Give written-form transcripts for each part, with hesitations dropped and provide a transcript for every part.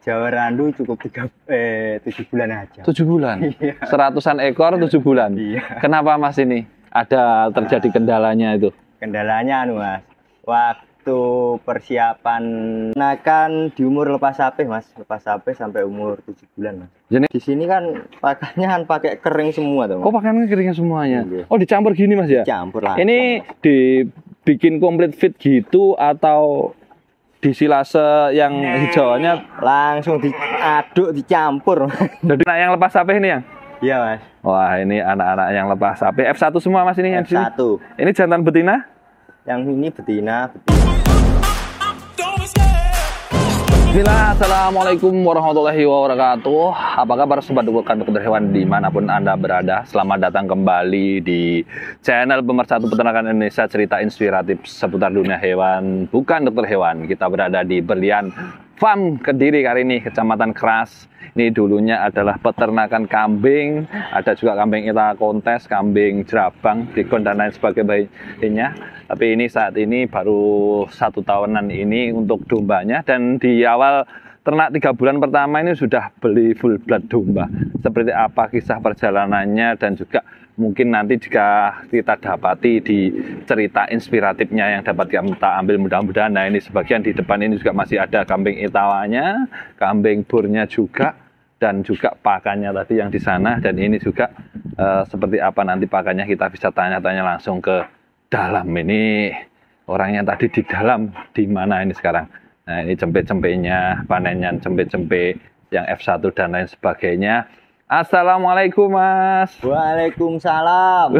Jawa Randu cukup 7 bulan aja. 7 bulan? Iya. 100-an ekor 7 bulan? Iya. Kenapa Mas ini? Ada terjadi kendalanya itu? Kendalanya Mas, waktu persiapan kan di umur lepas sapi Mas, lepas sapi sampai umur 7 bulan Mas. Jadi Di sini kan pakannya kan pakai kering semua tuh Mas. oh pakaiannya keringnya semuanya? Iya. Oh dicampur gini Mas ya? Campur lah. Ini dibikin komplit fit gitu atau disilase yang hijauannya? Langsung diaduk, dicampur. Jadi anak yang lepas sapi ini yang? Iya Mas. Wah ini anak-anak yang lepas sapi F1 semua Mas ini yang di sini? F1. Ini jantan betina? Yang ini betina. Bismillah, assalamualaikum warahmatullahi wabarakatuh. Apa kabar sobat dokter hewan dimanapun Anda berada? Selamat datang kembali di channel Pemersatu Peternakan Indonesia, cerita inspiratif seputar dunia hewan, bukan dokter hewan. Kita berada di Berlian Farm Kediri kali ini, Kecamatan Keras. Ini dulunya adalah peternakan kambing, ada juga kambing ita kontes, kambing jerabang, dikon dan lain sebagainya. Tapi ini saat ini baru 1 tahunan ini untuk dombanya, dan di awal ternak 3 bulan pertama ini sudah beli full blood domba. Seperti apa kisah perjalanannya, dan juga mungkin nanti jika kita dapati di cerita inspiratifnya yang dapat kita ambil mudah-mudahan. Nah ini sebagian di depan ini juga masih ada kambing itawanya, kambing burnya juga, dan juga pakannya tadi yang di sana. Dan ini juga seperti apa nanti pakannya kita bisa tanya-tanya langsung ke dalam. Ini orangnya tadi di dalam, di mana ini sekarang. Nah ini cempe-cempenya, panennya cempe-cempe yang F1 dan lain sebagainya. Assalamualaikum Mas. Waalaikumsalam.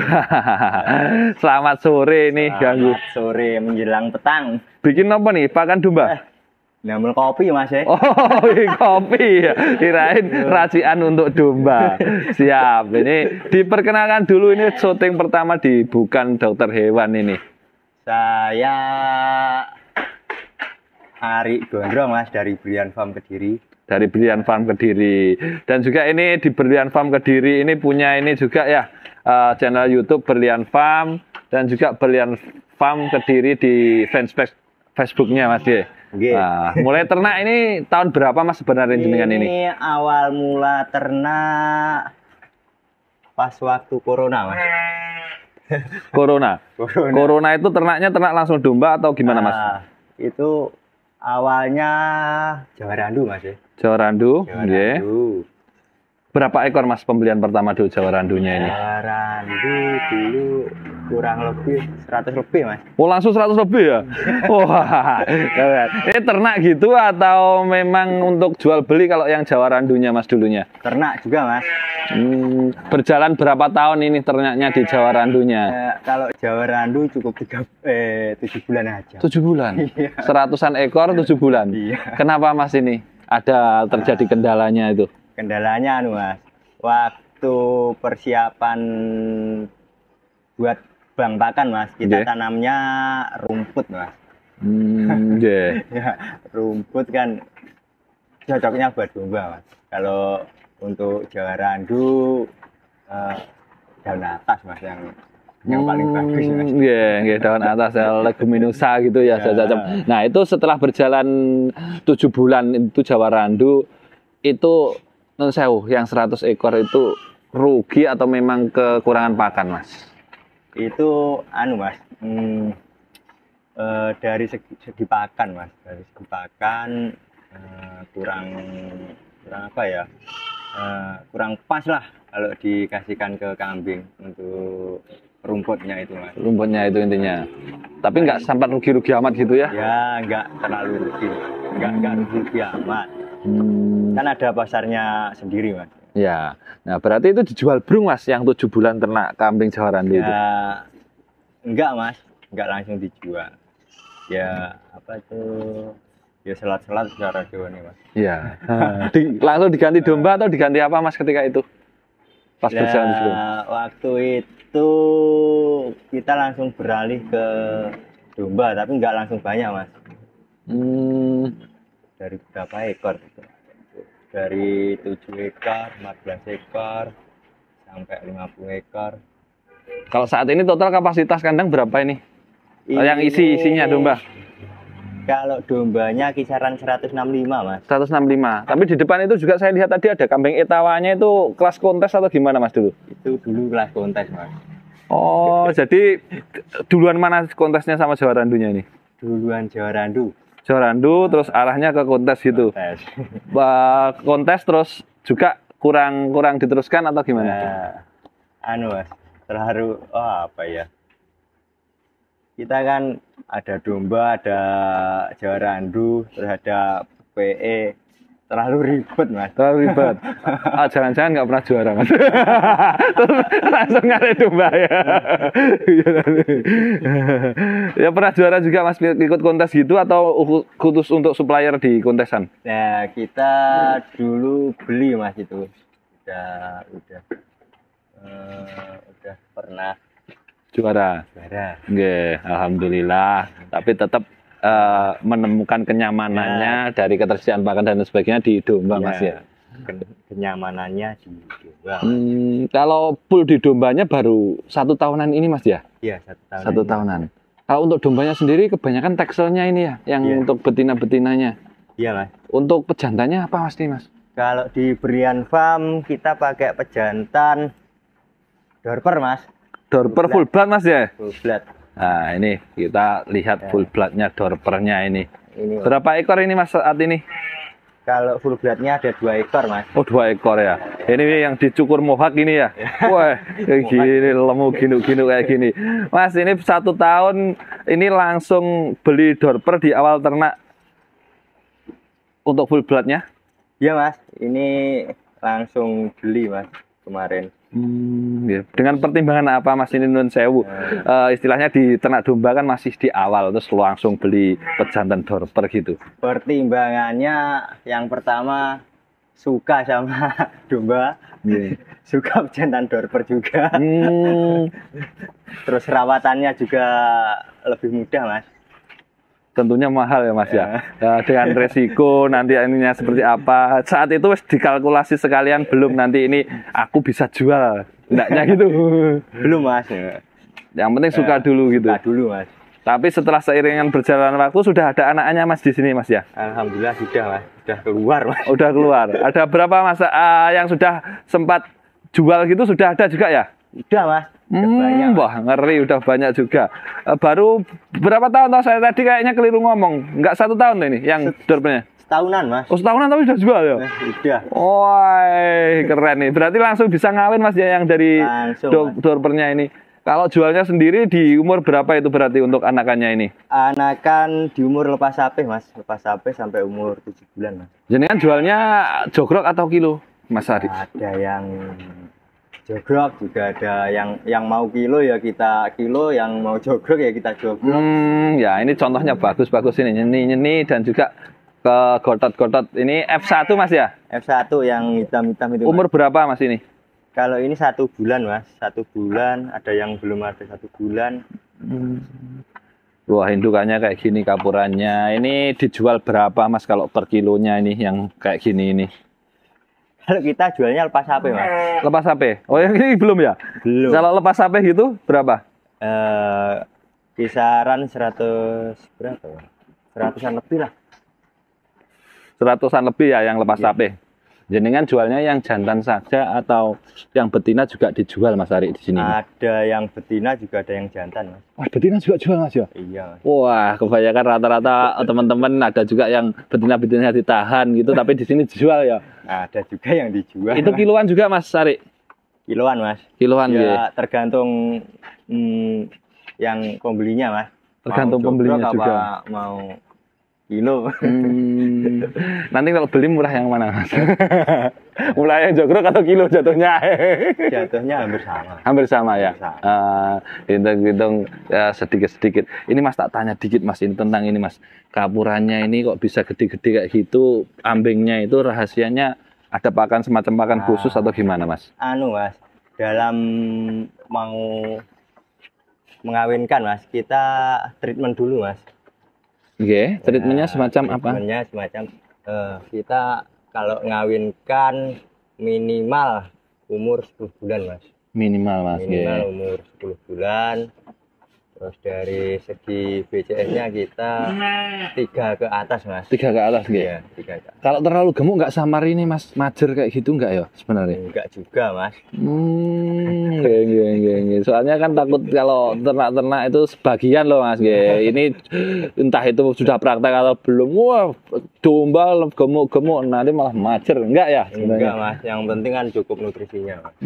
Selamat sore nih, ganggu. Selamat sore menjelang petang. Bikin apa nih? Pakan domba? Ngambil kopi Mas ya. Oh, kopi ya. Kirain racikan untuk domba. Siap. Ini diperkenalkan dulu, ini syuting pertama di Bukan Dokter Hewan ini. Saya Ari Gondrong Mas, dari Berlian Farm Kediri. Dari Berlian Farm Kediri. Dan juga ini di Berlian Farm Kediri ini punya ini juga ya, channel YouTube Berlian Farm, dan juga Berlian Farm Kediri di fanspage Facebooknya Mas ya. Okay. Nah, mulai ternak ini tahun berapa Mas sebenarnya jenengan ini? Ini awal mula ternak pas waktu corona Mas. Corona. Corona itu ternaknya ternak langsung domba atau gimana Mas? Itu awalnya Jawa Randu Mas ya. Jawa Randu. Jawa Randu. Berapa ekor Mas pembelian pertama dulu Jawa Randunya ini? Jawa Randu dulu kurang lebih 100 lebih Mas. Oh langsung 100 lebih ya? Wah, ini ternak gitu atau memang untuk jual beli kalau yang Jawa Randunya Mas dulunya? Ternak juga Mas. Berjalan berapa tahun ini ternaknya di Jawa Randunya? Kalau Jawa Randu cukup 7 bulan aja. 7 bulan? Iya. 100-an ekor 7 bulan? Iya. Kenapa Mas ini? Ada terjadi kendalanya itu? Kendalanya Mas, waktu persiapan buat bang pakan Mas, kita tanamnya rumput Mas. Ya, rumput kan cocoknya buat domba Mas. Kalau untuk Jawa Randu daun atas Mas yang paling bagus Mas. Iya, daun atas leguminusa gitu ya. Nah itu setelah berjalan 7 bulan itu Jawa Randu itu yang 100 ekor itu rugi atau memang kekurangan pakan Mas? Itu Mas, dari segi pakan Mas, dari segi pakan kurang apa ya, kurang pas lah kalau dikasihkan ke kambing untuk rumputnya itu Mas. Rumputnya itu intinya. Tapi nggak sampai rugi-rugi amat gitu ya? Ya nggak terlalu rugi, nggak rugi amat. Kan ada pasarnya sendiri Mas. Ya, nah berarti itu dijual brung Mas yang 7 bulan ternak kambing Jawa Randu itu? Ya, enggak Mas, enggak langsung dijual. Ya apa itu? Ya selat-selat secara Jawa nih Mas. Iya. Langsung diganti domba atau diganti apa Mas ketika itu? Pas berjalan sebelum? Waktu itu kita langsung beralih ke domba, tapi enggak langsung banyak Mas. Dari berapa ekor gitu? Dari 7 ekor, 14 ekor, sampai 50 ekor. Kalau saat ini total kapasitas kandang berapa ini? Yang isinya domba? Kalau dombanya kisaran 165 Mas. 165. Tapi di depan itu juga saya lihat tadi ada kambing etawanya, itu kelas kontes atau gimana Mas dulu? Itu dulu kelas kontes Mas. Oh, jadi duluan mana kontesnya sama Jawa Randunya ini? Duluan Jawa Randu. Jawa Randu terus arahnya ke kontes gitu. Kontes. Kontes terus juga kurang diteruskan atau gimana? Mas, terharu. Oh, apa ya? Kita kan ada domba, ada Jawa Randu, terus ada PE. Terlalu ribet Mas. Terlalu ribet. Jangan-jangan nggak pernah juara Mas. Terus langsung nyari domba ya. Ya pernah juara juga Mas, ikut kontes gitu atau khusus untuk supplier di kontesan? Nah, kita dulu beli Mas itu. Udah pernah juara. Nggih, alhamdulillah. Tapi tetap menemukan kenyamanannya dari ketersediaan pakan dan sebagainya di domba Mas ya. Kenyamanannya di domba. Kalau full di dombanya baru 1 tahunan ini Mas ya? Iya, 1 tahun. 1 tahunan. Kalau untuk dombanya sendiri kebanyakan tekselnya ini ya, yang untuk betina-betinanya. Iya Mas. Untuk pejantannya apa Mas nih Mas? Kalau di Brian Farm kita pakai pejantan dorper Mas. Dorper full blood Mas ya? Full blood. Nah ini kita lihat full bloodnya, dorpernya ini. Ini berapa ekor ini Mas saat ini? Kalau full bloodnya ada 2 ekor Mas. Oh 2 ekor ya. Ini yang dicukur mohak ini ya. Wah kayak gini, lemu ginu-ginu kayak gini. Mas ini 1 tahun ini langsung beli dorper di awal ternak untuk full bloodnya? Iya Mas, ini langsung beli Mas kemarin. Ya. Dengan pertimbangan apa Mas ini nun sewu? Istilahnya di ternak domba kan masih di awal terus langsung beli pejantan dorper gitu. Pertimbangannya yang pertama suka sama domba, suka pejantan dorper juga. Terus rawatannya juga lebih mudah Mas. Tentunya mahal ya Mas ya. Dengan resiko nanti ininya seperti apa. Saat itu wis dikalkulasi sekalian belum nanti ini aku bisa jual. Enggaknya gitu. Belum Mas. Yang penting suka dulu gitu. Suka dulu Mas. Tapi setelah seiringan berjalan waktu sudah ada anaknya Mas di sini Mas ya? Alhamdulillah sudah Mas. Sudah keluar Mas. Udah keluar. Ada berapa Mas yang sudah sempat jual gitu sudah ada juga ya? Udah Mas. Banyak, wah ngeri udah banyak juga. Baru berapa tahun saya tadi kayaknya keliru ngomong. Enggak 1 tahun loh ini yang dorpernya. Setahunan Mas. Oh setahunan tapi sudah jual ya? Udah. Wah keren nih. Berarti langsung bisa ngawin Mas ya yang dari dorpernya ini. Kalau jualnya sendiri di umur berapa itu berarti untuk anakannya ini? Anakan di umur lepas sapi Mas. Lepas sapi sampai umur 7 bulan Mas. Jadi kan jualnya jogrok atau kilo Mas Ari? Ada yang jogrok juga, ada yang mau kilo ya kita kilo, yang mau jogrok ya kita jogrok. Ya ini contohnya bagus-bagus ini, nyeni-nyeni dan juga ke gotot-gotot. Ini F1 Mas ya? F1 yang hitam-hitam itu. Umur Mas. berapa Mas ini? Kalau ini 1 bulan Mas, 1 bulan, ada yang belum ada 1 bulan. Wah indukannya kayak gini kapurannya. Ini dijual berapa Mas kalau per kilonya ini yang kayak gini ini? Kalau kita jualnya lepas HP Mas. Lepas HP? Oh yang ini belum ya? Belum. Kalau lepas HP gitu berapa? Kisaran 100 berapa ya? 100-an lebih lah. 100-an lebih ya yang lepas HP. Jenengan jualnya yang jantan saja atau yang betina juga dijual Mas Ari di sini? Ada yang betina juga ada yang jantan Mas. Wah betina juga jual Mas ya? Iya Mas. Wah kebanyakan rata-rata teman-teman ada juga yang betina-betina ditahan gitu tapi di sini dijual ya? Ada juga yang dijual. Itu kiloan juga Mas Ari? Kiloan Mas. Kiloan ya. Tergantung yang pembelinya Mas. Tergantung pembelinya juga. Mau kilo. Nanti kalau beli murah yang mana Mas? Mulai yang jogrok atau kilo jatuhnya? Jatuhnya hampir sama. Hampir sama ya? Hitung-hitung sedikit-sedikit. Ini Mas tak tanya dikit Mas ini tentang ini Mas. Kapurannya ini kok bisa gede-gede kayak gitu? Ambingnya itu rahasianya ada pakan semacam pakan khusus atau gimana Mas? Mas, dalam mau mengawinkan Mas, kita treatment dulu Mas. Oke, treatmentnya semacam apa? Treatmentnya semacam kita kalau ngawinkan minimal umur 10 bulan Mas. Minimal Mas. Minimal umur 10 bulan. Terus dari segi BCS-nya kita 3 ke atas, Mas. 3 ke atas gitu. Iya, 3 ke atas. Kalau terlalu gemuk nggak samar ini Mas, majer kayak gitu nggak ya sebenarnya? Enggak juga, Mas. Nggih. Soalnya kan takut kalau ternak-ternak itu sebagian loh Mas, nggih. Ini entah itu sudah praktek atau belum. Wah, domba gemuk-gemuk nanti malah majer. Enggak ya sebenarnya? Enggak, Mas. Yang penting kan cukup nutrisinya, Mas.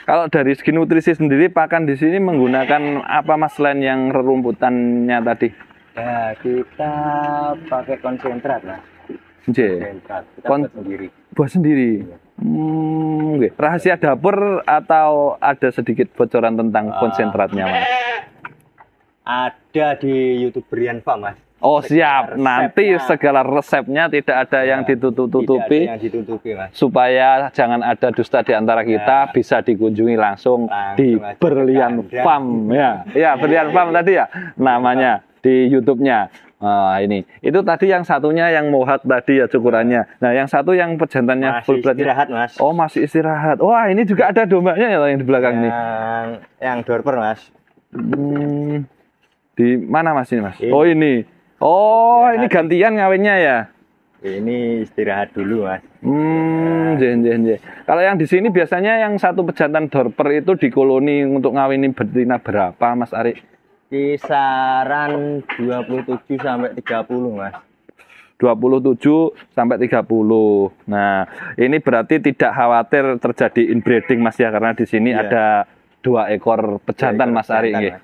Kalau dari segi nutrisi sendiri pakan di sini menggunakan apa Mas selain yang rerumputannya tadi? Ya, kita pakai konsentrat, Mas. Konsentrat. Kita buat sendiri. Buat sendiri. Iya. Rahasia dapur atau ada sedikit bocoran tentang konsentratnya, Mas? Ada di YouTube Brian Farm, Mas. Oh siap, Resepnya. nanti segala resepnya tidak ada yang ditutup-tutupi, Tidak ada yang ditutupi, Mas. supaya jangan ada dusta di antara kita, bisa dikunjungi langsung di aja Berlian ke Farm ya Berlian Farm tadi ya namanya di YouTube-nya. Ini itu tadi yang satunya yang mohak tadi ya cukurannya. Nah yang satu yang pejantannya full blood istirahat, Mas. Oh masih istirahat. Wah ini juga ada dombanya ya yang di belakang nih. Yang dorper, Mas. Di mana Mas ini Mas? Ini. Oh ini. Oh ini gantian ngawinnya ya. Ini istirahat dulu, Mas. Jen. Kalau yang di sini biasanya yang satu pejantan dorper itu di koloni untuk ngawinin betina berapa Mas Ari? Kisaran 27 sampai 30, Mas. 27 sampai 30. Nah, ini berarti tidak khawatir terjadi inbreeding Mas ya karena di sini Iya. ada 2 ekor pejantan Mas Ari nggih.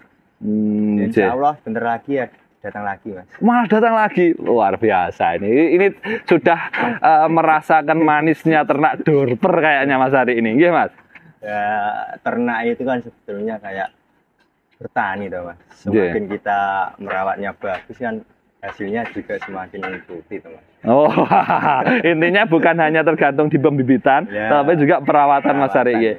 Insya Allah bentar lagi ya datang lagi, Mas. Malah datang lagi, luar biasa ini sudah merasakan manisnya ternak dorper kayaknya Mas Ari ini, nggih Mas? Ya, ternak itu kan sebetulnya kayak bertani toh, Mas. Semakin kita merawatnya bagus kan hasilnya juga semakin mengikuti toh, Mas. Oh, intinya bukan hanya tergantung di pembibitan, Ya, tapi juga perawatan Mas Ari nggih.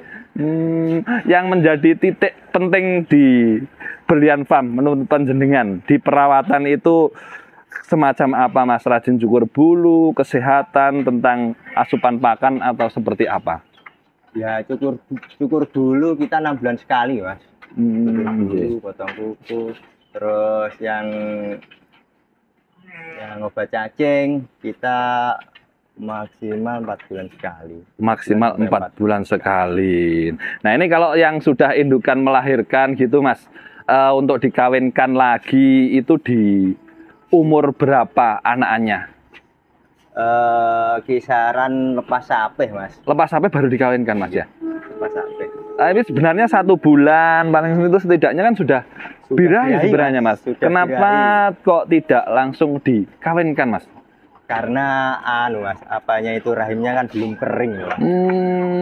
Yang menjadi titik penting di Berlian Farm menurut panjenengan di perawatan itu semacam apa Mas? Rajin cukur bulu, kesehatan, tentang asupan pakan atau seperti apa? Ya cukur dulu kita 6 bulan sekali, Mas. Cukur dulu, potong kuku, terus yang obat cacing kita maksimal 4 bulan sekali. Maksimal 4 bulan sekali. Nah ini kalau yang sudah indukan melahirkan gitu Mas, untuk dikawinkan lagi itu di umur berapa anakannya? Kisaran lepas sapeh, Mas. Lepas sampai baru dikawinkan Mas ya? Lepas sapeh. Ini sebenarnya 1 bulan paling itu setidaknya kan sudah birahi sebenarnya Mas. Kenapa kok tidak langsung dikawinkan Mas? Karena Mas, apanya itu rahimnya kan belum kering loh.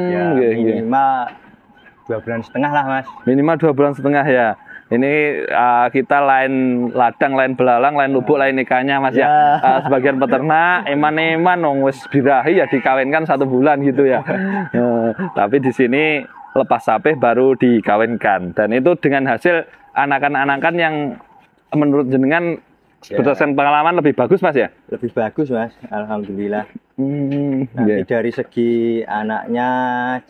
Ya, Minimal minimal 2,5 bulan lah, Mas. Minimal 2,5 bulan ya. Ini kita lain ladang, lain belalang, lain lubuk, lain ikannya Mas ya. Sebagian peternak eman-eman wis birahi ya dikawinkan 1 bulan gitu ya. Tapi di sini lepas sapeh baru dikawinkan dan itu dengan hasil anakan-anakan yang menurut jenengan berdasarkan pengalaman lebih bagus Mas ya? Lebih bagus, Mas. Alhamdulillah. Yeah. Nanti dari segi anaknya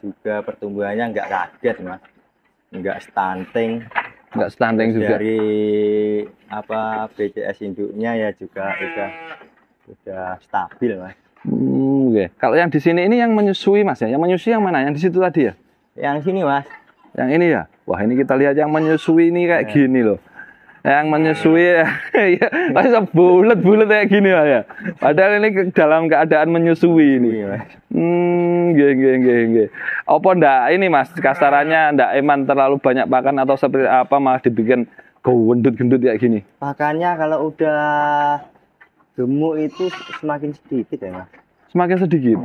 juga pertumbuhannya nggak kaget, Mas. Nggak stunting. Nggak stunting juga. Dari BCS induknya ya juga udah stabil, Mas. Okay. Kalau yang di sini ini yang menyusui Mas ya? Yang menyusui yang mana? Yang di situ tadi ya? Yang sini, Mas. Yang ini ya? Wah ini kita lihat yang menyusui ini kayak gini loh. Yang menyusui ya masa bulat-bulat kayak gini lah ya. Padahal ini dalam keadaan menyusui ini. Nggih. Apa ndak ini Mas kasarannya ndak eman terlalu banyak pakan atau seperti apa malah dibikin gendut-gendut kayak gini? Pakannya kalau udah gemuk itu semakin sedikit ya, Mas. Semakin sedikit.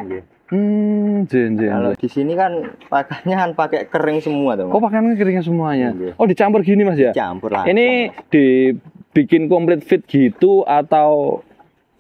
Kalau di sini kan pakannya kan pakai kering semua tuh, Mas. Oh, pakannya keringnya semuanya. Oh, dicampur gini Mas ya? Dicampur lah. Ini dibikin komplit fit gitu atau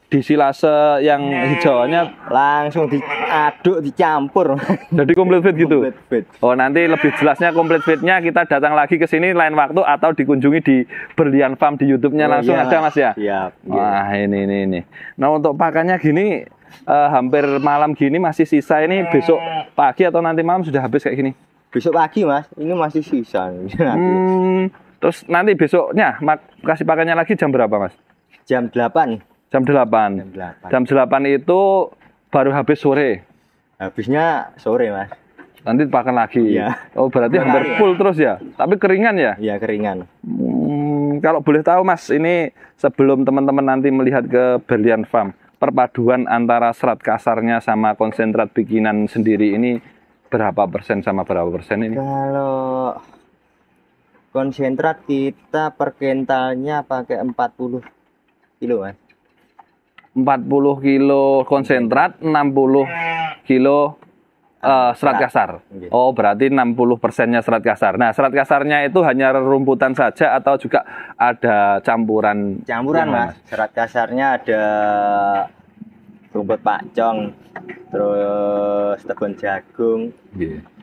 di silase yang hijauannya langsung diaduk dicampur. Jadi komplit fit gitu. Komplit fit. Oh, nanti lebih jelasnya komplit fitnya kita datang lagi ke sini lain waktu atau dikunjungi di Berlian Farm di YouTube-nya langsung iya, ada Mas ya? Siap. Wah, ini. Nah, untuk pakannya gini hampir malam gini masih sisa ini besok pagi atau nanti malam sudah habis kayak gini? Besok pagi, Mas. Ini masih sisa. Terus nanti besoknya kasih pakannya lagi jam berapa, Mas? Jam 8. Jam 8. Jam 8 itu baru habis sore. Habisnya sore, Mas. Nanti pakan lagi. Iya. Oh, berarti hampir full terus ya. Tapi keringan ya? Iya, keringan. Kalau boleh tahu, Mas, ini sebelum teman-teman nanti melihat ke Berlian Farm, perpaduan antara serat kasarnya sama konsentrat bikinan sendiri ini berapa persen sama berapa persen ini? Kalau konsentrat kita per kentalnya pakai 40 kilo, Mas. 40 kilo konsentrat, 60 kilo serat kasar. Oh, berarti 60%-nya serat kasar. Nah, serat kasarnya itu hanya rumputan saja atau juga ada campuran? Campuran, Mas. Serat kasarnya ada rumput pakcong, terus tebon jagung,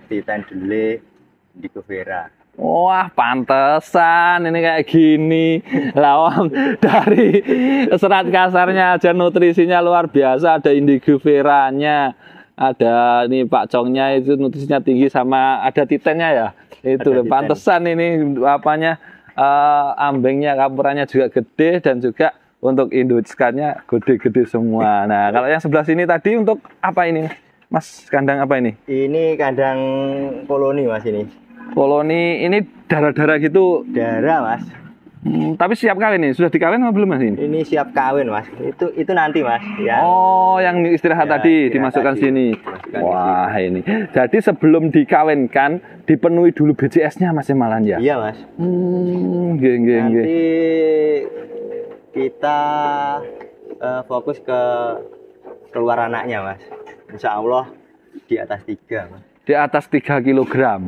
titan dele, indigo vera. Wah, pantesan ini kayak gini. Lawang dari serat kasarnya aja nutrisinya luar biasa, ada indigo veranya. Ada ini pakcongnya itu nutrisinya tinggi sama ada titennya ya. Itu loh, pantesan ini apanya ambengnya campurannya juga gede dan juga untuk induknya gede-gede semua. Nah, kalau yang sebelah sini tadi untuk apa ini, Mas? Kandang apa ini? Ini kandang koloni, Mas, ini. Koloni ini darah-darah gitu. Darah, Mas. Tapi siap kawin nih, sudah dikawin apa belum, Mas ini? Ini siap kawin, Mas. Itu nanti, Mas. Ya. Oh, yang istirahat Ya, tadi istirahat dimasukkan tadi. sini. Dimasukkan Wah, ini. Jadi sebelum dikawinkan dipenuhi dulu BCS-nya, Mas Malan ya? Iya, Mas. Nanti kita fokus ke keluar anaknya, Mas. Insya Allah di atas 3, Mas. Di atas 3 kilogram.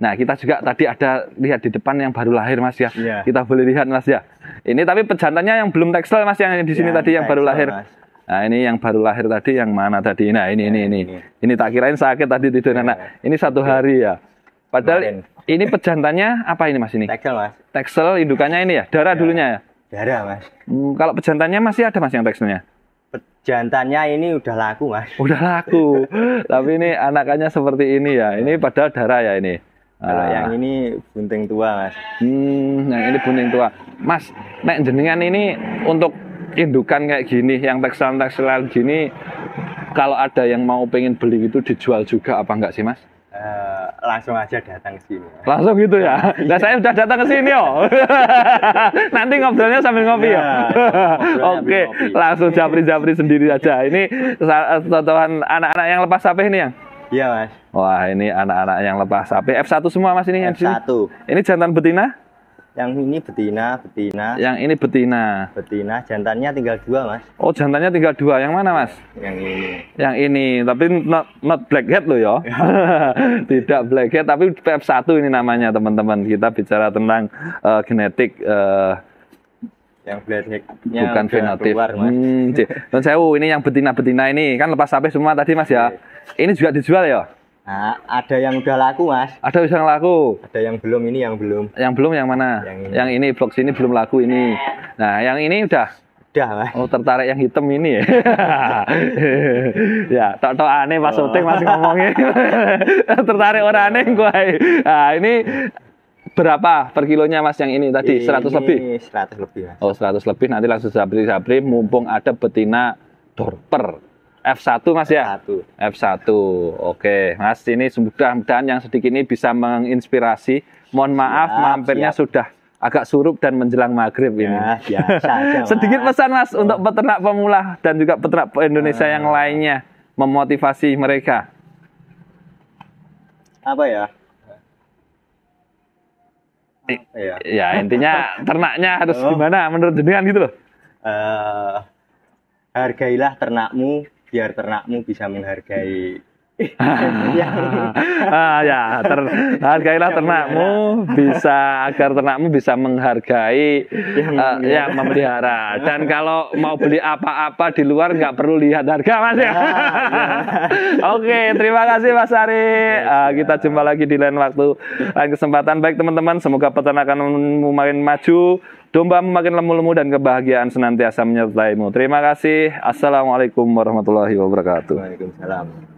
Nah, kita juga tadi ada lihat di depan yang baru lahir, Mas ya. Iya. Kita boleh lihat, Mas ya. Ini tapi pejantannya yang belum tekstil, Mas, yang di sini Ya, tadi yang baru tekstil, lahir. Mas. Nah, ini yang baru lahir tadi yang mana tadi? Nah, ini. Ini tak kirain sakit tadi tidur anak. Ini 1 hari ya. Padahal ini pejantannya apa ini, Mas ini? Tekstil, Mas. Tekstil indukannya ini ya, darah dulunya ya. Darah, Mas. Kalau pejantannya masih ada, Mas, yang tekstilnya? Jantannya ini udah laku, Mas. Udah laku. Tapi ini anakannya seperti ini ya. Ini padahal darah ya ini. Kalau yang ini bunting tua, Mas. Yang ini bunting tua. Mas, nek jenengan ini untuk indukan kayak gini, yang tekstil-tekstil gini, kalau ada yang mau pengen beli itu dijual juga apa enggak sih, Mas? Langsung aja datang ke sini. Langsung gitu ya. Nah, saya udah datang ke sini yo. Nanti ngobrolnya sambil ngopi ya. Oke, langsung japri-japri sendiri aja. Ini contohan anak-anak yang lepas sapi ini yang. Iya, Mas. Wah, ini anak-anak yang lepas sapi. F1 semua, Mas, ini yang di sini. F1. Ini jantan betina? Yang ini betina. Yang ini betina. Betina, jantannya tinggal 2, Mas. Oh, jantannya tinggal 2. Yang mana, Mas? Yang ini. Yang ini, tapi not blackhead loh ya. Tidak blackhead, tapi F1 ini namanya, teman-teman. Kita bicara tentang genetik Yang blackhead bukan fenotip. Dan saya ini yang betina-betina ini kan lepas sapi semua tadi, Mas ya. Ini juga dijual ya? Nah, ada yang udah laku, Mas. Ada yang laku. Ada yang belum, ini yang belum. Yang belum yang mana? Yang ini blok sini belum laku ini. Nah, yang ini udah. Udah, Mas. Oh, tertarik yang hitam ini ya. Ya, tok aneh Mas syuting masih ngomongnya. Tertarik orang aneh gue. Nah, ini berapa per kilonya, Mas, yang ini tadi? 100 lebih? 100 lebih, Mas. Oh, 100 lebih, nanti langsung sabri-sabri mumpung ada betina dorper. F1, Mas ya? F1. Oke, Mas, ini mudah-mudahan yang sedikit ini bisa menginspirasi. Mohon maaf, mampirnya sudah agak surup dan menjelang maghrib ini. Biasa aja, Mas. Sedikit pesan, Mas, untuk peternak pemula dan juga peternak Indonesia yang lainnya, memotivasi mereka. Apa ya? Ya, intinya ternaknya harus gimana menurut jenengan gitu loh. Hargailah ternakmu biar ternakmu bisa menghargai. Hargailah ternakmu bisa agar ternakmu bisa menghargai yang memelihara. Dan kalau mau beli apa-apa di luar nggak perlu lihat harga, Mas ya. Oke, terima kasih Mas Ari. Kita jumpa lagi di lain waktu, lain kesempatan. Baik teman-teman, semoga peternakanmu makin maju, dombamu makin lemu-lemu dan kebahagiaan senantiasa menyertaimu. Terima kasih. Assalamualaikum warahmatullahi wabarakatuh. Waalaikumsalam.